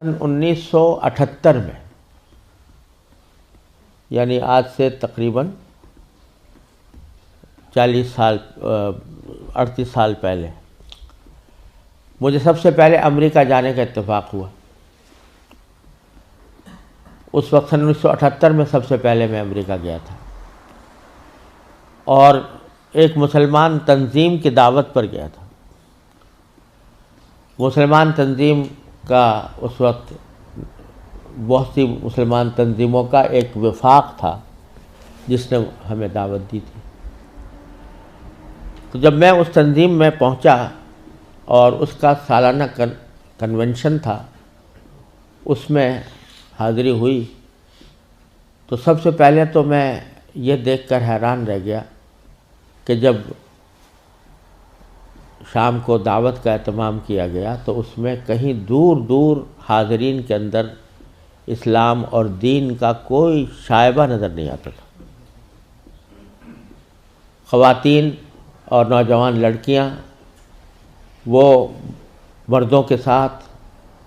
1978 میں، یعنی آج سے تقریباً 38 سال پہلے مجھے سب سے پہلے امریکہ جانے کا اتفاق ہوا۔ اس وقت 1978 میں سب سے پہلے میں امریکہ گیا تھا، اور ایک مسلمان تنظیم کی دعوت پر گیا تھا۔ مسلمان تنظیم کا اس وقت بہت سی مسلمان تنظیموں کا ایک وفاق تھا جس نے ہمیں دعوت دی تھی۔ تو جب میں اس تنظیم میں پہنچا اور اس کا سالانہ کنونشن تھا، اس میں حاضری ہوئی، تو سب سے پہلے تو میں یہ دیکھ کر حیران رہ گیا کہ جب شام کو دعوت کا اہتمام کیا گیا تو اس میں کہیں دور دور حاضرین کے اندر اسلام اور دین کا کوئی شائبہ نظر نہیں آتا تھا۔ خواتین اور نوجوان لڑکیاں وہ مردوں کے ساتھ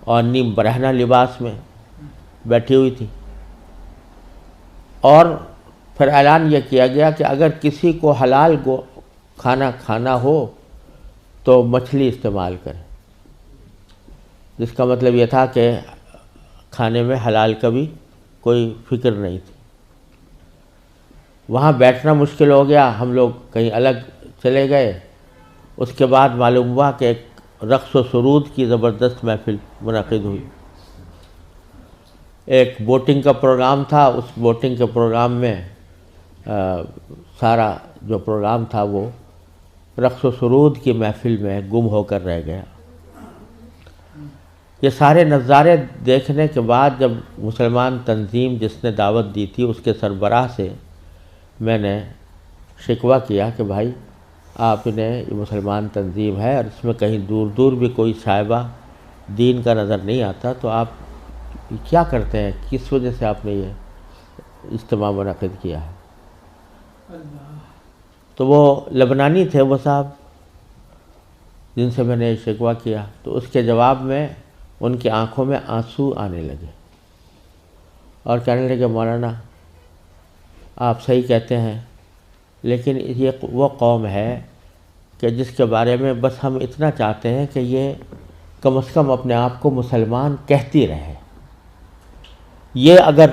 اور نیم برہنہ لباس میں بیٹھی ہوئی تھی، اور پھر اعلان یہ کیا گیا کہ اگر کسی کو حلال کھانا کھانا ہو تو مچھلی استعمال کرے، جس کا مطلب یہ تھا کہ کھانے میں حلال کا بھی کوئی فکر نہیں تھی۔ وہاں بیٹھنا مشکل ہو گیا، ہم لوگ کہیں الگ چلے گئے۔ اس کے بعد معلوم ہوا کہ ایک رقص و سرود کی زبردست محفل منعقد ہوئی۔ ایک بوٹنگ کا پروگرام تھا، اس بوٹنگ کے پروگرام میں سارا جو پروگرام تھا وہ رقص و سرود کی محفل میں گم ہو کر رہ گیا۔ یہ سارے نظارے دیکھنے کے بعد جب مسلمان تنظیم جس نے دعوت دی تھی اس کے سربراہ سے میں نے شکوہ کیا کہ بھائی آپ نے یہ مسلمان تنظیم ہے اور اس میں کہیں دور دور بھی کوئی شائبہ دین کا نظر نہیں آتا، تو آپ کیا کرتے ہیں، کس وجہ سے آپ نے یہ اجتماع منعقد کیا ہے؟ تو وہ لبنانی تھے وہ صاحب جن سے میں نے شکوہ کیا، تو اس کے جواب میں ان کی آنکھوں میں آنسو آنے لگے اور کہنے لگے مولانا آپ صحیح کہتے ہیں، لیکن یہ وہ قوم ہے کہ جس کے بارے میں بس ہم اتنا چاہتے ہیں کہ یہ کم از کم اپنے آپ کو مسلمان کہتی رہے۔ یہ اگر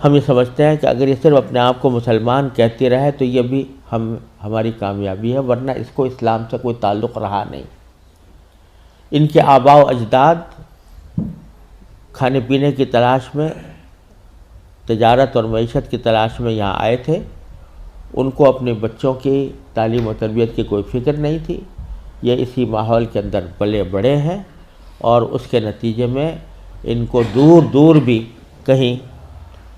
ہم یہ سمجھتے ہیں کہ اگر یہ صرف اپنے آپ کو مسلمان کہتی رہے تو یہ بھی ہماری کامیابی ہے، ورنہ اس کو اسلام سے کوئی تعلق رہا نہیں۔ ان کے آباء و اجداد کھانے پینے کی تلاش میں، تجارت اور معیشت کی تلاش میں یہاں آئے تھے، ان کو اپنے بچوں کی تعلیم و تربیت کی کوئی فکر نہیں تھی۔ یہ اسی ماحول کے اندر پلے بڑے ہیں، اور اس کے نتیجے میں ان کو دور دور بھی کہیں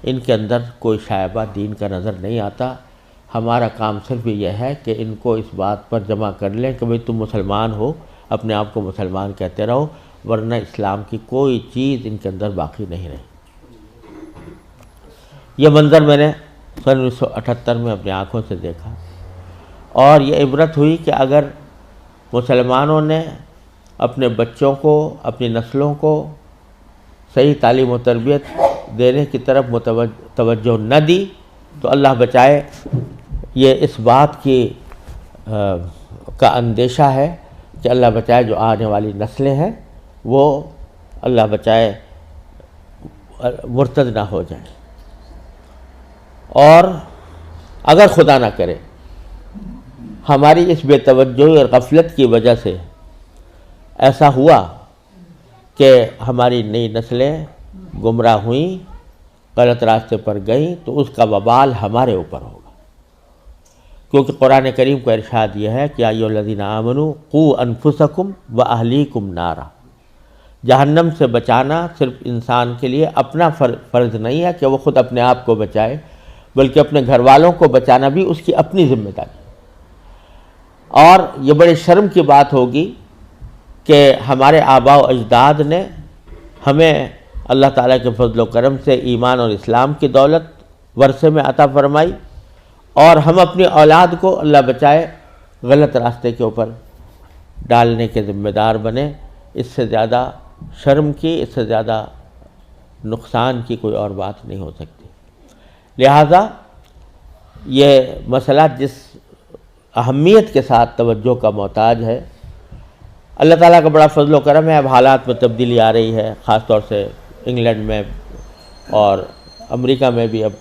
ان کے اندر کوئی شائبہ دین کا نظر نہیں آتا۔ ہمارا کام صرف یہ ہے کہ ان کو اس بات پر جمع کر لیں کہ بھئی تم مسلمان ہو، اپنے آپ کو مسلمان کہتے رہو، ورنہ اسلام کی کوئی چیز ان کے اندر باقی نہیں رہی۔ یہ منظر میں نے 1978 میں اپنی آنکھوں سے دیکھا، اور یہ عبرت ہوئی کہ اگر مسلمانوں نے اپنے بچوں کو، اپنی نسلوں کو صحیح تعلیم و تربیت دینے کی طرف توجہ نہ دی تو اللہ بچائے یہ اس بات کی کا اندیشہ ہے کہ اللہ بچائے جو آنے والی نسلیں ہیں وہ اللہ بچائے مرتد نہ ہو جائیں، اور اگر خدا نہ کرے ہماری اس بے توجہی اور غفلت کی وجہ سے ایسا ہوا کہ ہماری نئی نسلیں گمراہ ہوئیں، غلط راستے پر گئیں، تو اس کا وبال ہمارے اوپر ہوگا، کیونکہ قرآن کریم کا ارشاد یہ ہے کہ ایھا الذین آمنوا قوا انفسکم واہلیکم نارا۔ جہنم سے بچانا صرف انسان کے لیے اپنا فرض نہیں ہے کہ وہ خود اپنے آپ کو بچائے، بلکہ اپنے گھر والوں کو بچانا بھی اس کی اپنی ذمہ داری۔ اور یہ بڑے شرم کی بات ہوگی کہ ہمارے آباء و اجداد نے ہمیں اللہ تعالیٰ کے فضل و کرم سے ایمان اور اسلام کی دولت ورثے میں عطا فرمائی، اور ہم اپنی اولاد کو اللہ بچائے غلط راستے کے اوپر ڈالنے کے ذمہ دار بنے۔ اس سے زیادہ شرم کی، اس سے زیادہ نقصان کی کوئی اور بات نہیں ہو سکتی۔ لہٰذا یہ مسئلہ جس اہمیت کے ساتھ توجہ کا محتاج ہے، اللہ تعالیٰ کا بڑا فضل و کرم ہے، اب حالات میں تبدیلی آ رہی ہے، خاص طور سے انگلینڈ میں اور امریکہ میں بھی اب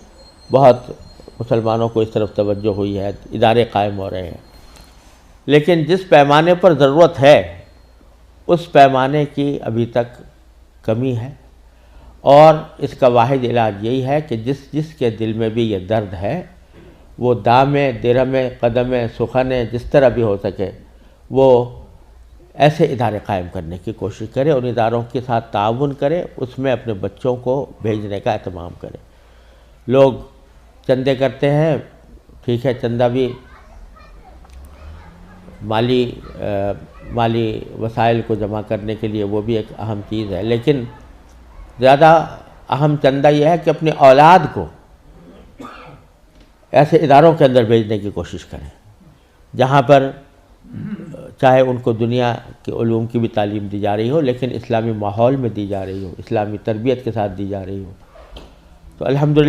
بہت مسلمانوں کو اس طرف توجہ ہوئی ہے، ادارے قائم ہو رہے ہیں، لیکن جس پیمانے پر ضرورت ہے اس پیمانے کی ابھی تک کمی ہے، اور اس کا واحد علاج یہی ہے کہ جس کے دل میں بھی یہ درد ہے وہ دامے درہمے قدمے سخنے جس طرح بھی ہو سکے وہ ایسے ادارے قائم کرنے کی کوشش کرے، ان اداروں کے ساتھ تعاون کرے، اس میں اپنے بچوں کو بھیجنے کا اہتمام کرے۔ لوگ چندے کرتے ہیں، ٹھیک ہے، چندہ بھی مالی وسائل کو جمع کرنے کے لیے وہ بھی ایک اہم چیز ہے، لیکن زیادہ اہم چندہ یہ ہے کہ اپنی اولاد کو ایسے اداروں کے اندر بھیجنے کی کوشش کریں جہاں پر چاہے ان کو دنیا کے علوم کی بھی تعلیم دی جا رہی ہو، لیکن اسلامی ماحول میں دی جا رہی ہو، اسلامی تربیت کے ساتھ دی جا رہی ہو۔ تو الحمدللہ